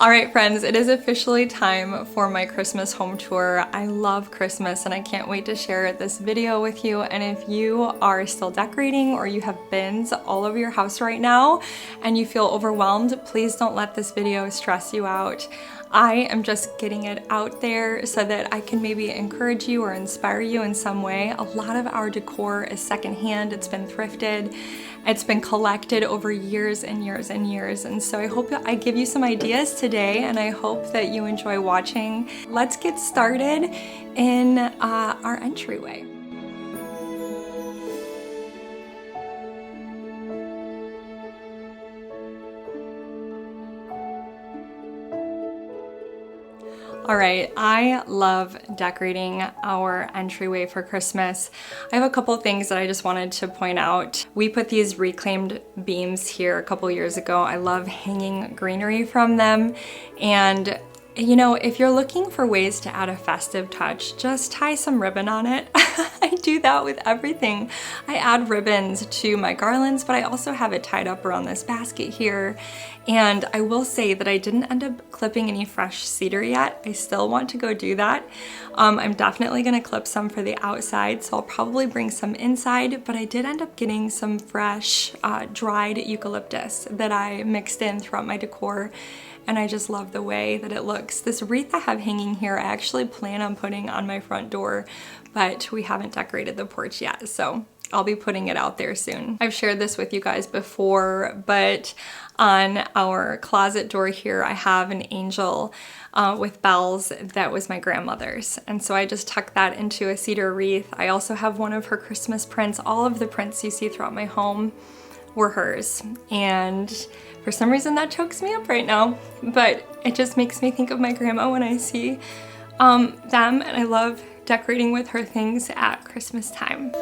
All right, friends, it is officially time for my Christmas home tour. I love Christmas and I can't wait to share this video with you. And if you are still decorating or you have bins all over your house right now and you feel overwhelmed, please don't let this video stress you out. I am just getting it out there so that I can maybe encourage you or inspire you in some way. A lot of our decor is secondhand, it's been thrifted, it's been collected over years and years and years. And so I hope I give you some ideas today and I hope that you enjoy watching. Let's get started in our entryway. All right, I love decorating our entryway for Christmas. I have a couple things that I just wanted to point out. We put these reclaimed beams here a couple years ago. I love hanging greenery from them. And you know, if you're looking for ways to add a festive touch, just tie some ribbon on it. I do that with everything. I add ribbons to my garlands, but I also have it tied up around this basket here. And I will say that I didn't end up clipping any fresh cedar yet. I still want to go do that. I'm definitely gonna clip some for the outside, so I'll probably bring some inside, but I did end up getting some fresh dried eucalyptus that I mixed in throughout my decor. And I just love the way that it looks. This wreath I have hanging here, I actually plan on putting on my front door, but we haven't decorated the porch yet, so I'll be putting it out there soon. I've shared this with you guys before, but on our closet door here, I have an angel with bells that was my grandmother's. And so I just tucked that into a cedar wreath. I also have one of her Christmas prints. All of the prints you see throughout my home were hers. And for some reason that chokes me up right now, but it just makes me think of my grandma when I see them, and I love decorating with her things at Christmas time.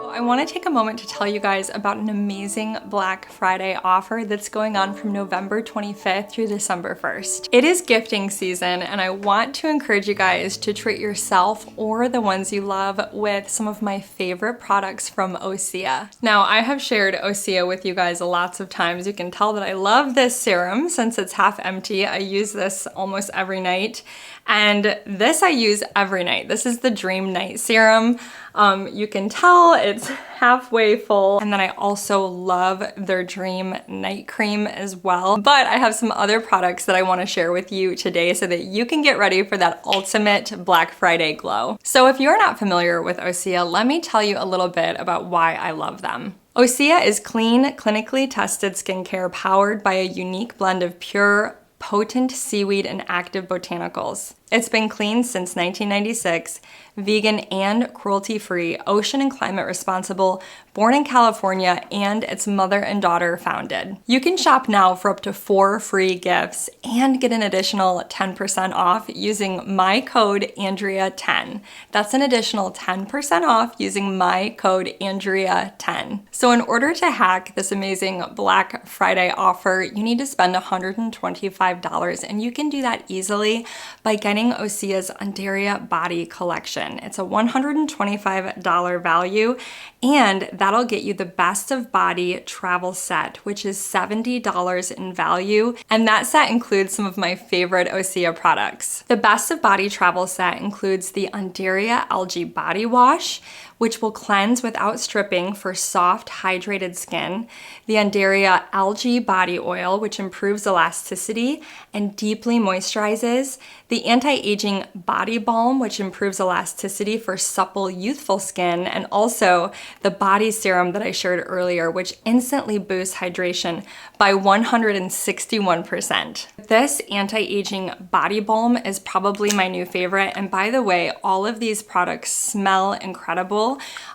I want to take a moment to tell you guys about an amazing Black Friday offer that's going on from November 25th through December 1st. It is gifting season and I want to encourage you guys to treat yourself or the ones you love with some of my favorite products from OSEA. Now, I have shared OSEA with you guys lots of times. You can tell that I love this serum since it's half empty. I use this almost every night. And this I use every night. This is the Dream Night Serum. You can tell it's halfway full. And then I also love their Dream Night Cream as well. But I have some other products that I want to share with you today so that you can get ready for that ultimate Black Friday glow. So if you're not familiar with OSEA, let me tell you a little bit about why I love them. OSEA is clean, clinically tested skincare powered by a unique blend of pure, potent seaweed and active botanicals. It's been clean since 1996, vegan and cruelty-free, ocean and climate responsible, born in California, and its mother and daughter founded. You can shop now for up to 4 free gifts and get an additional 10% off using my code Andrea10. That's an additional 10% off using my code Andrea10. So in order to hack this amazing Black Friday offer, you need to spend $125, and you can do that easily by getting OSEA's Undaria Body Collection. It's a $125 value, and that'll get you the Best of Body travel set, which is $70 in value, and that set includes some of my favorite OSEA products. The Best of Body travel set includes the Undaria Algae Body Wash, which will cleanse without stripping for soft, hydrated skin, the Undaria Algae Body Oil, which improves elasticity and deeply moisturizes, the Anti-Aging Body Balm, which improves elasticity for supple, youthful skin, and also the Body Serum that I shared earlier, which instantly boosts hydration by 161%. This Anti-Aging Body Balm is probably my new favorite, and by the way, all of these products smell incredible.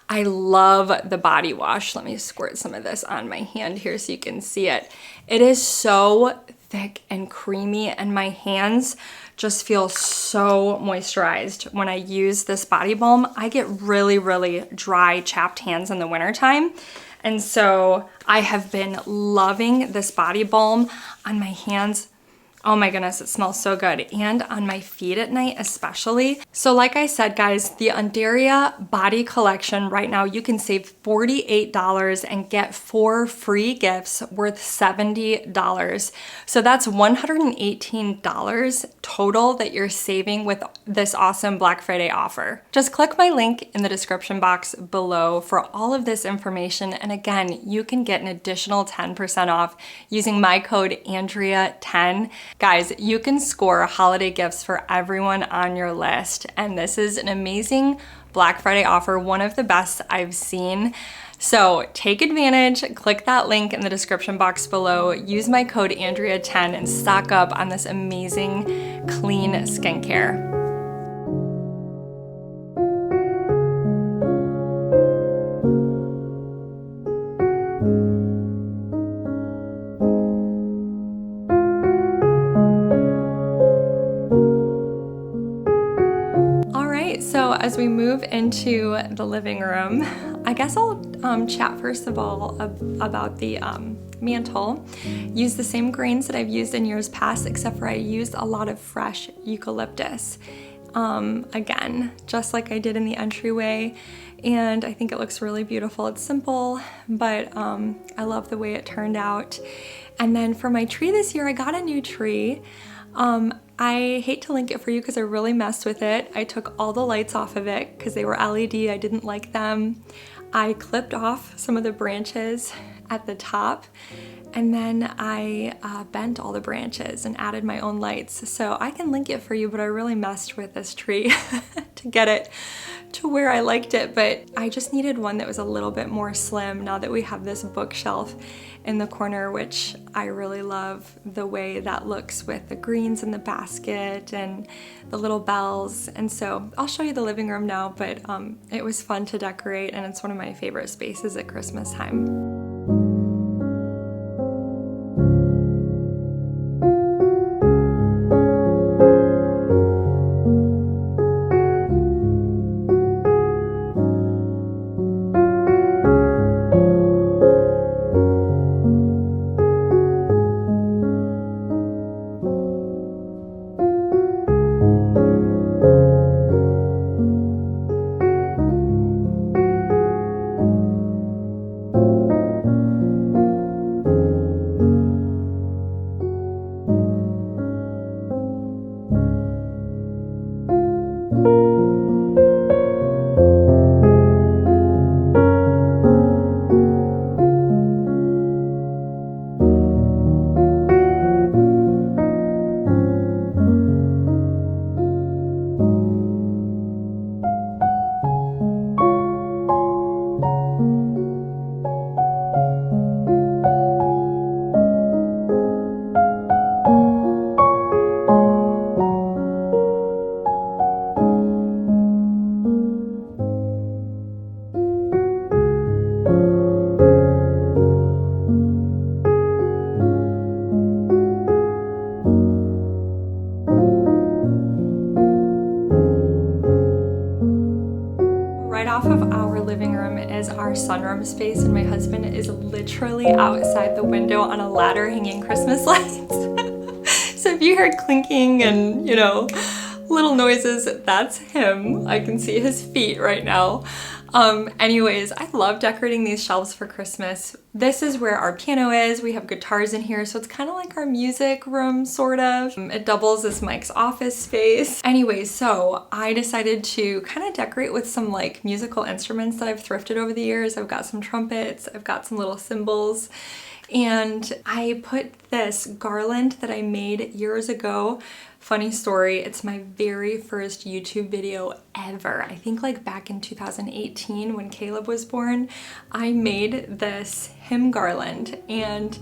I love the body wash. Let me squirt some of this on my hand here so you can see it. It is so thick and creamy, and my hands just feel so moisturized when I use this body balm. I get really, really dry, chapped hands in the wintertime. And so I have been loving this body balm on my hands. Oh my goodness, it smells so good. And on my feet at night especially. So like I said, guys, the Undaria body collection right now, you can save $48 and get 4 free gifts worth $70. So that's $118 total that you're saving with this awesome Black Friday offer. Just click my link in the description box below for all of this information. And again, you can get an additional 10% off using my code Andrea10. Guys, you can score holiday gifts for everyone on your list, and this is an amazing Black Friday offer, one of the best I've seen. So take advantage, click that link in the description box below, use my code Andrea10 and stock up on this amazing clean skincare. So as we move into the living room, I guess I'll chat first of all about the mantle. Use the same grains that I've used in years past, except for I used a lot of fresh eucalyptus. Again, just like I did in the entryway, and I think it looks really beautiful. It's simple, but I love the way it turned out. And then for my tree this year, I got a new tree. I hate to link it for you because I really messed with it. I took all the lights off of it because they were LED. I didn't like them. I clipped off some of the branches at the top, and then I bent all the branches and added my own lights. So I can link it for you, but I really messed with this tree to get it to where I liked it. But I just needed one that was a little bit more slim now that we have this bookshelf in the corner, which I really love the way that looks with the greens in the basket and the little bells. And so I'll show you the living room now, but it was fun to decorate, and it's one of my favorite spaces at Christmas time. Off of our living room is our sunroom space, and my husband is literally outside the window on a ladder hanging Christmas lights. So if you heard clinking and, you know, little noises, that's him. I can see his feet right now. Anyways, I love decorating these shelves for Christmas. This is where our piano is. We have guitars in here, so it's kind of like our music room, sort of. It doubles as Mike's office space. Anyways, so I decided to kind of decorate with some like musical instruments that I've thrifted over the years. I've got some trumpets, I've got some little cymbals, and I put this garland that I made years ago. Funny story, it's my very first YouTube video ever. I think like back in 2018 when Caleb was born, I made this hymn garland, and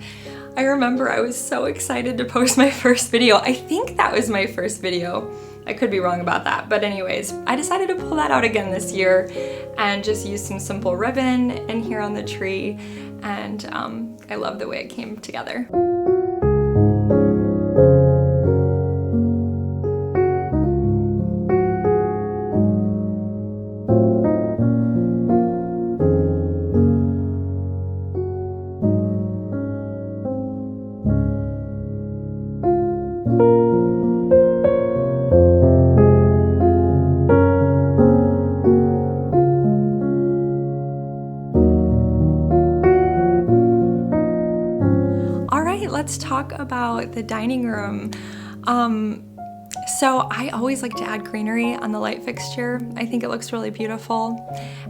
I remember I was so excited to post my first video. I think that was my first video. I could be wrong about that, but anyways, I decided to pull that out again this year and just use some simple ribbon in here on the tree, and I love the way it came together. talk about the dining room. So I always like to add greenery on the light fixture. I think it looks really beautiful.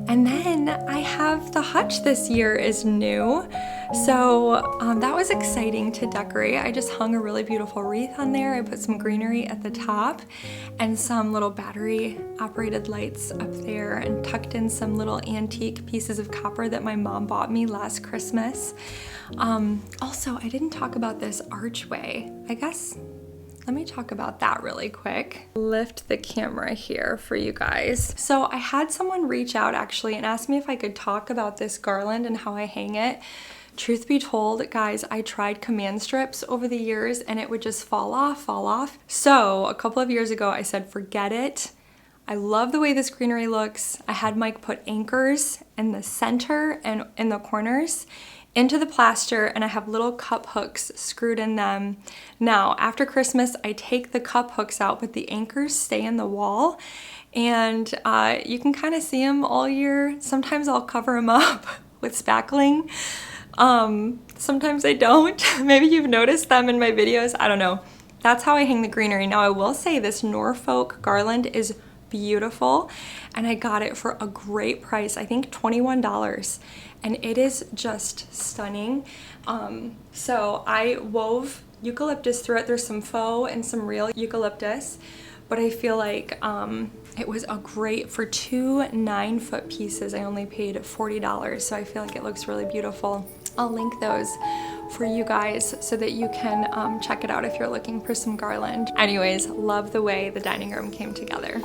And then I have the hutch this year is new. So that was exciting to decorate. I just hung a really beautiful wreath on there. I put some greenery at the top and some little battery operated lights up there and tucked in some little antique pieces of copper that my mom bought me last Christmas. Also, I didn't talk about this archway. Let me talk about that really quick. Lift the camera here for you guys. So I had someone reach out actually and ask me if I could talk about this garland and how I hang it. Truth be told, guys, I tried command strips over the years and it would just fall off. So a couple of years ago, I said, forget it. I love the way this greenery looks. I had Mike put anchors in the center and in the corners into the plaster, and I have little cup hooks screwed in them. Now, after Christmas, I take the cup hooks out, but the anchors stay in the wall, and you can kind of see them all year. Sometimes I'll cover them up with spackling. Sometimes I don't. Maybe you've noticed them in my videos. I don't know. That's how I hang the greenery. Now, I will say this Norfolk garland is beautiful, and I got it for a great price. I think $21. And it is just stunning. So I wove eucalyptus through it. There's some faux and some real eucalyptus, but I feel like it was a great, for 2 9-foot pieces, I only paid $40. So I feel like it looks really beautiful. I'll link those for you guys so that you can check it out if you're looking for some garland. Anyways, love the way the dining room came together.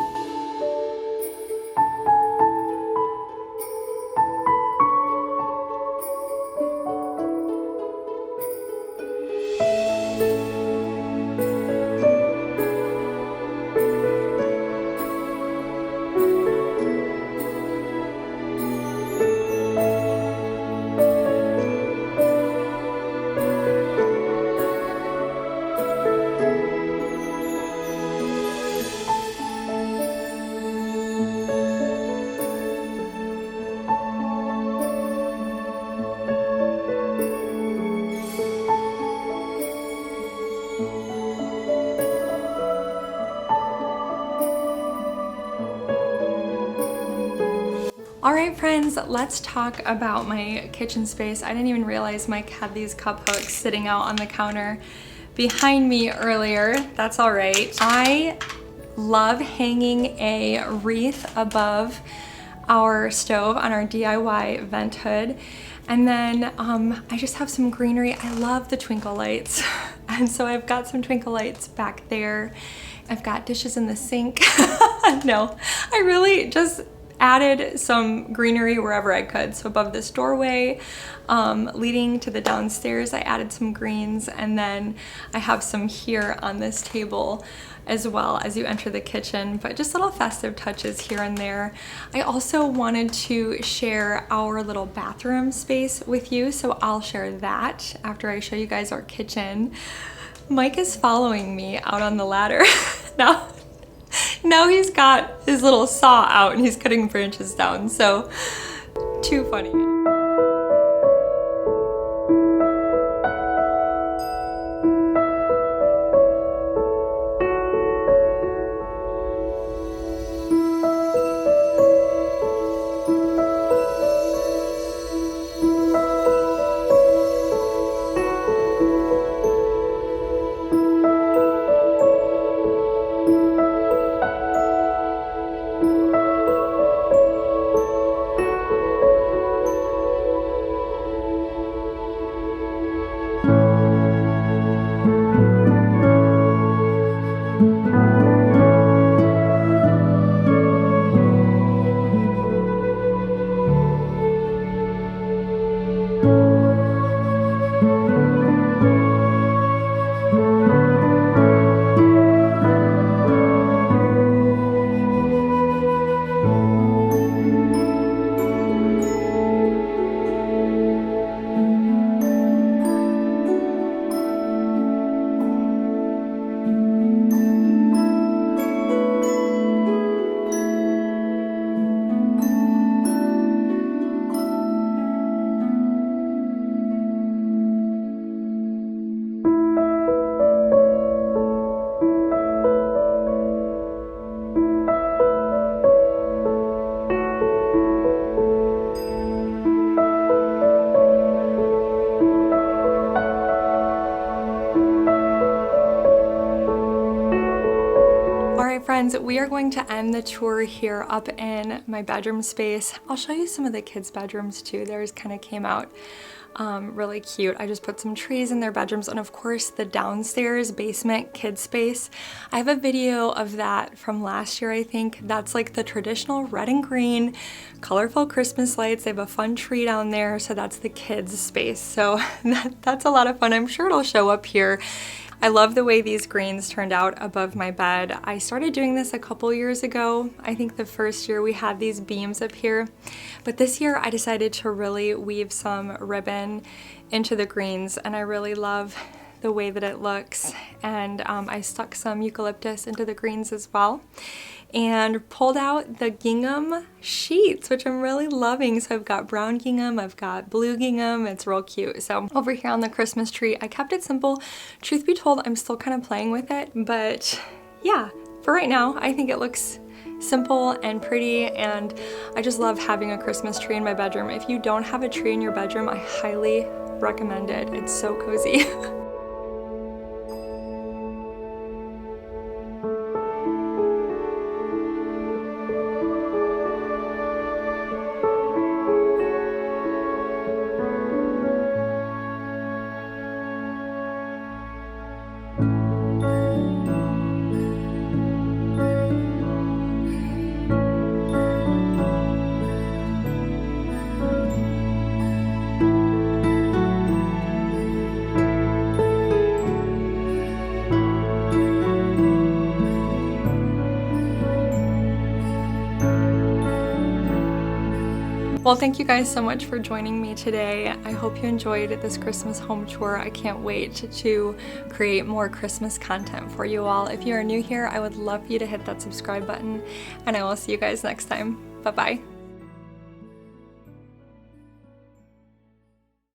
All right, friends, let's talk about my kitchen space. I didn't even realize Mike had these cup hooks sitting out on the counter behind me earlier. That's all right. I love hanging a wreath above our stove on our DIY vent hood. And then I just have some greenery. I love the twinkle lights. And so I've got some twinkle lights back there. I've got dishes in the sink. No, I really just added some greenery wherever I could. So above this doorway leading to the downstairs, I added some greens, and then I have some here on this table as well as you enter the kitchen, but just little festive touches here and there. I also wanted to share our little bathroom space with you, so I'll share that after I show you guys our kitchen. Mike is following me out on the ladder. Now he's got his little saw out and he's cutting branches down, so too funny. And we are going to end the tour here up in my bedroom space. I'll show you some of the kids' bedrooms too. Theirs kind of came out really cute. I just put some trees in their bedrooms, and of course the downstairs basement kid space. I have a video of that from last year, I think. That's like the traditional red and green, colorful Christmas lights. They have a fun tree down there, so that's the kids' space. So that's a lot of fun. I'm sure it'll show up here. I love the way these greens turned out above my bed. I started doing this a couple years ago. I think the first year we had these beams up here, but this year I decided to really weave some ribbon into the greens, and I really love the way that it looks. And I stuck some eucalyptus into the greens as well, and pulled out the gingham sheets, which I'm really loving. So I've got brown gingham, I've got blue gingham. It's real cute. So over here on the Christmas tree, I kept it simple. Truth be told, I'm still kind of playing with it, but yeah, for right now, I think it looks simple and pretty, and I just love having a Christmas tree in my bedroom. If you don't have a tree in your bedroom, I highly recommend it. It's so cozy. Well, thank you guys so much for joining me today. I hope you enjoyed this Christmas home tour. I can't wait to create more Christmas content for you all. If you are new here, I would love for you to hit that subscribe button, and I will see you guys next time. Bye-bye.